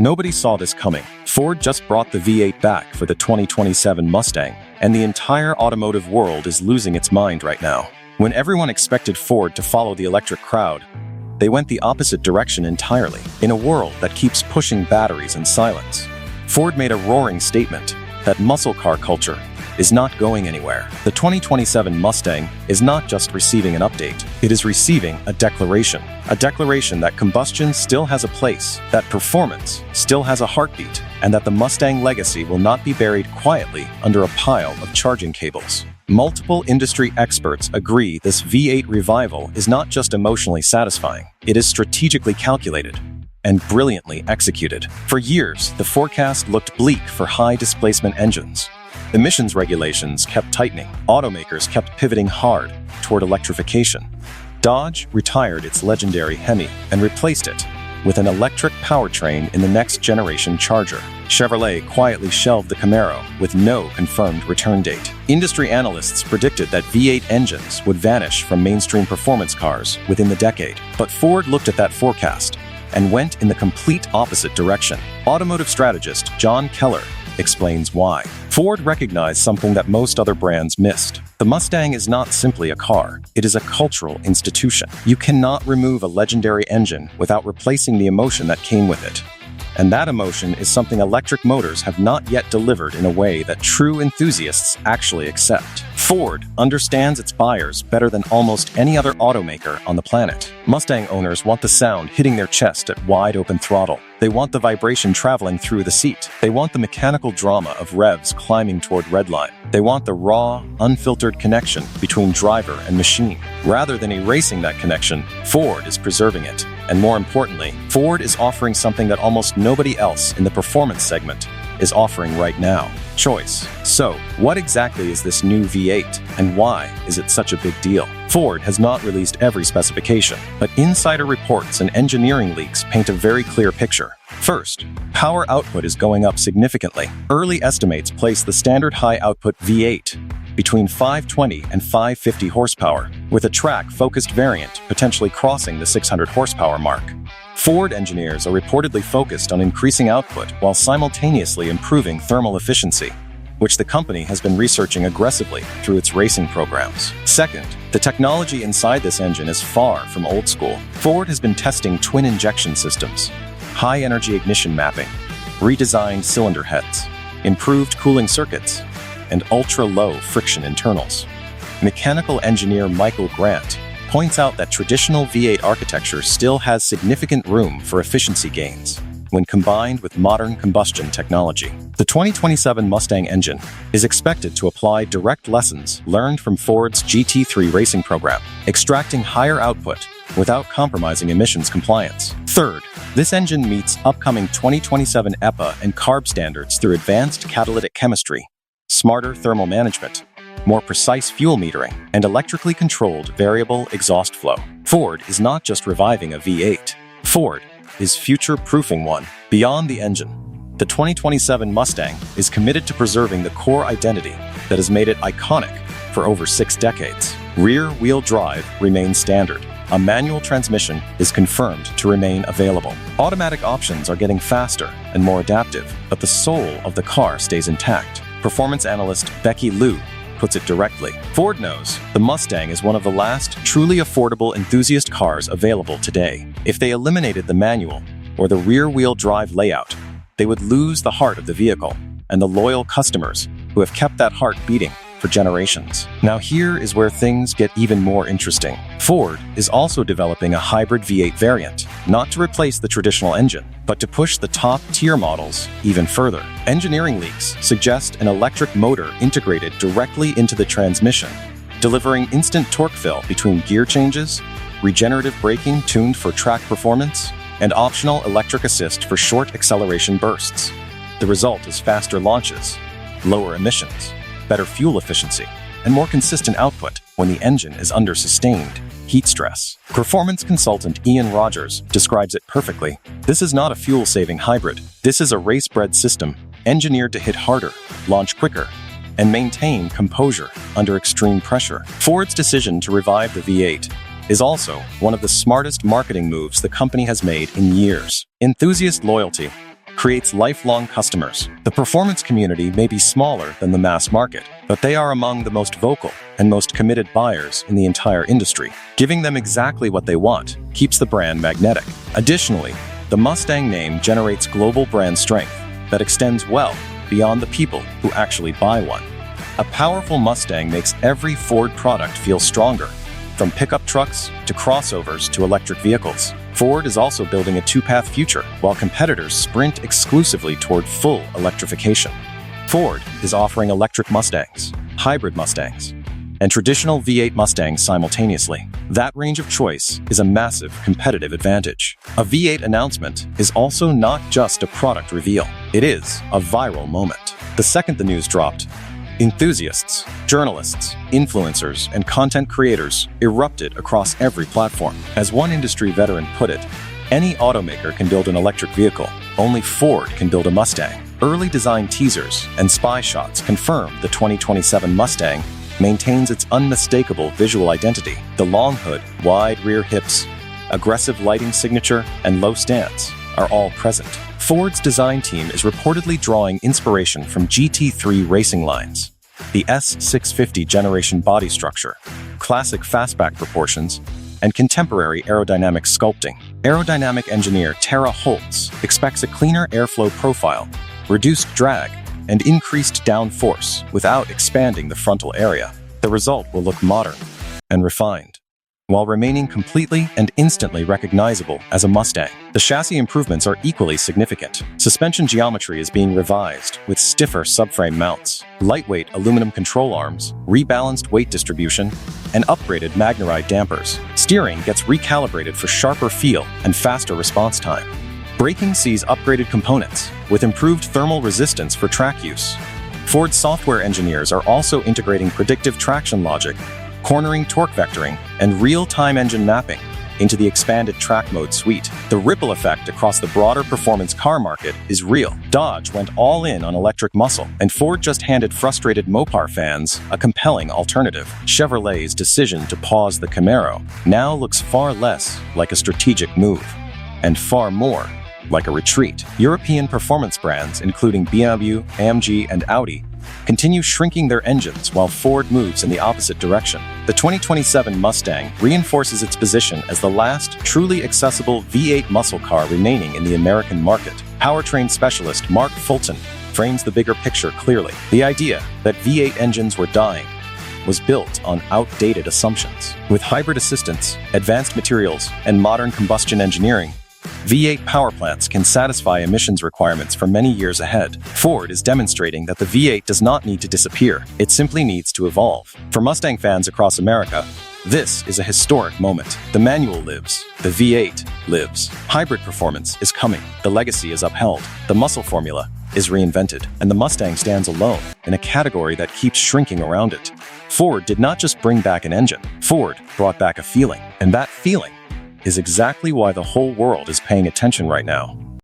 Nobody saw this coming. Ford just brought the V8 back for the 2027 Mustang, and the entire automotive world is losing its mind right now. When everyone expected Ford to follow the electric crowd, they went the opposite direction entirely. In a world that keeps pushing batteries in silence, Ford made a roaring statement that muscle car culture is not going anywhere. The 2027 Mustang is not just receiving an update, it is receiving a declaration that combustion still has a place, that performance still has a heartbeat, and that the Mustang legacy will not be buried quietly under a pile of charging cables. Multiple industry experts agree this V8 revival is not just emotionally satisfying, it is strategically calculated and brilliantly executed. For years, the forecast looked bleak for high-displacement engines. Emissions regulations kept tightening. Automakers kept pivoting hard toward electrification. Dodge retired its legendary Hemi and replaced it with an electric powertrain in the next-generation Charger. Chevrolet quietly shelved the Camaro with no confirmed return date. Industry analysts predicted that V8 engines would vanish from mainstream performance cars within the decade. But Ford looked at that forecast and went in the complete opposite direction. Automotive strategist John Keller explains why. Ford recognized something that most other brands missed. The Mustang is not simply a car, it is a cultural institution. You cannot remove a legendary engine without replacing the emotion that came with it. And that emotion is something electric motors have not yet delivered in a way that true enthusiasts actually accept. Ford understands its buyers better than almost any other automaker on the planet. Mustang owners want the sound hitting their chest at wide-open throttle. They want the vibration traveling through the seat. They want the mechanical drama of revs climbing toward redline. They want the raw, unfiltered connection between driver and machine. Rather than erasing that connection, Ford is preserving it. And more importantly, Ford is offering something that almost nobody else in the performance segment is offering right now: choice. So, what exactly is this new V8, and why is it such a big deal? Ford has not released every specification, but insider reports and engineering leaks paint a very clear picture. First, power output is going up significantly. Early estimates place the standard high-output V8 between 520 and 550 horsepower, with a track-focused variant potentially crossing the 600 horsepower mark. Ford engineers are reportedly focused on increasing output while simultaneously improving thermal efficiency, which the company has been researching aggressively through its racing programs. Second, the technology inside this engine is far from old school. Ford has been testing twin injection systems, high-energy ignition mapping, redesigned cylinder heads, improved cooling circuits, and ultra-low friction internals. Mechanical engineer Michael Grant points out that traditional V8 architecture still has significant room for efficiency gains when combined with modern combustion technology. The 2027 Mustang engine is expected to apply direct lessons learned from Ford's GT3 racing program, extracting higher output without compromising emissions compliance. Third, this engine meets upcoming 2027 EPA and CARB standards through advanced catalytic chemistry, smarter thermal management, more precise fuel metering, and electrically controlled variable exhaust flow. Ford is not just reviving a V8. Ford is future-proofing one. Beyond the engine, the 2027 Mustang is committed to preserving the core identity that has made it iconic for over 6 decades. Rear-wheel drive remains standard. A manual transmission is confirmed to remain available. Automatic options are getting faster and more adaptive, but the soul of the car stays intact. Performance analyst Becky Liu puts it directly. Ford knows the Mustang is one of the last truly affordable enthusiast cars available today. If they eliminated the manual or the rear-wheel drive layout, they would lose the heart of the vehicle and the loyal customers who have kept that heart beating for generations. Now here is where things get even more interesting. Ford is also developing a hybrid V8 variant, not to replace the traditional engine, but to push the top-tier models even further. Engineering leaks suggest an electric motor integrated directly into the transmission, delivering instant torque fill between gear changes, regenerative braking tuned for track performance, and optional electric assist for short acceleration bursts. The result is faster launches, lower emissions, better fuel efficiency, and more consistent output when the engine is under sustained heat stress. Performance consultant Ian Rogers describes it perfectly. This is not a fuel-saving hybrid. This is a race-bred system engineered to hit harder, launch quicker, and maintain composure under extreme pressure. Ford's decision to revive the V8 is also one of the smartest marketing moves the company has made in years. Enthusiast loyalty creates lifelong customers. The performance community may be smaller than the mass market, but they are among the most vocal and most committed buyers in the entire industry. Giving them exactly what they want keeps the brand magnetic. Additionally, the Mustang name generates global brand strength that extends well beyond the people who actually buy one. A powerful Mustang makes every Ford product feel stronger, from pickup trucks to crossovers to electric vehicles. Ford is also building a two-path future, while competitors sprint exclusively toward full electrification. Ford is offering electric Mustangs, hybrid Mustangs, and traditional V8 Mustangs simultaneously. That range of choice is a massive competitive advantage. A V8 announcement is also not just a product reveal. It is a viral moment. The second the news dropped, enthusiasts, journalists, influencers, and content creators erupted across every platform. As one industry veteran put it, any automaker can build an electric vehicle, only Ford can build a Mustang. Early design teasers and spy shots confirm the 2027 Mustang maintains its unmistakable visual identity. The long hood, wide rear hips, aggressive lighting signature, and low stance are all present. Ford's design team is reportedly drawing inspiration from GT3 racing lines, the S650 generation body structure, classic fastback proportions, and contemporary aerodynamic sculpting. Aerodynamic engineer Tara Holtz expects a cleaner airflow profile, reduced drag, and increased downforce without expanding the frontal area. The result will look modern and refined, while remaining completely and instantly recognizable as a Mustang. The chassis improvements are equally significant. Suspension geometry is being revised with stiffer subframe mounts, lightweight aluminum control arms, rebalanced weight distribution, and upgraded Magnaride dampers. Steering gets recalibrated for sharper feel and faster response time. Braking sees upgraded components with improved thermal resistance for track use. Ford's software engineers are also integrating predictive traction logic, cornering torque vectoring, and real-time engine mapping into the expanded track mode suite. The ripple effect across the broader performance car market is real. Dodge went all in on electric muscle, and Ford just handed frustrated Mopar fans a compelling alternative. Chevrolet's decision to pause the Camaro now looks far less like a strategic move, and far more like a retreat. European performance brands, including BMW, AMG, and Audi, continue shrinking their engines while Ford moves in the opposite direction. The 2027 Mustang reinforces its position as the last truly accessible V8 muscle car remaining in the American market. Powertrain specialist Mark Fulton frames the bigger picture clearly. The idea that V8 engines were dying was built on outdated assumptions. With hybrid assistance, advanced materials, and modern combustion engineering, V8 power plants can satisfy emissions requirements for many years ahead. Ford is demonstrating that the V8 does not need to disappear, it simply needs to evolve. For Mustang fans across America, this is a historic moment. The manual lives, the V8 lives. Hybrid performance is coming, the legacy is upheld, the muscle formula is reinvented, and the Mustang stands alone in a category that keeps shrinking around it. Ford did not just bring back an engine, Ford brought back a feeling, and that feeling is exactly why the whole world is paying attention right now.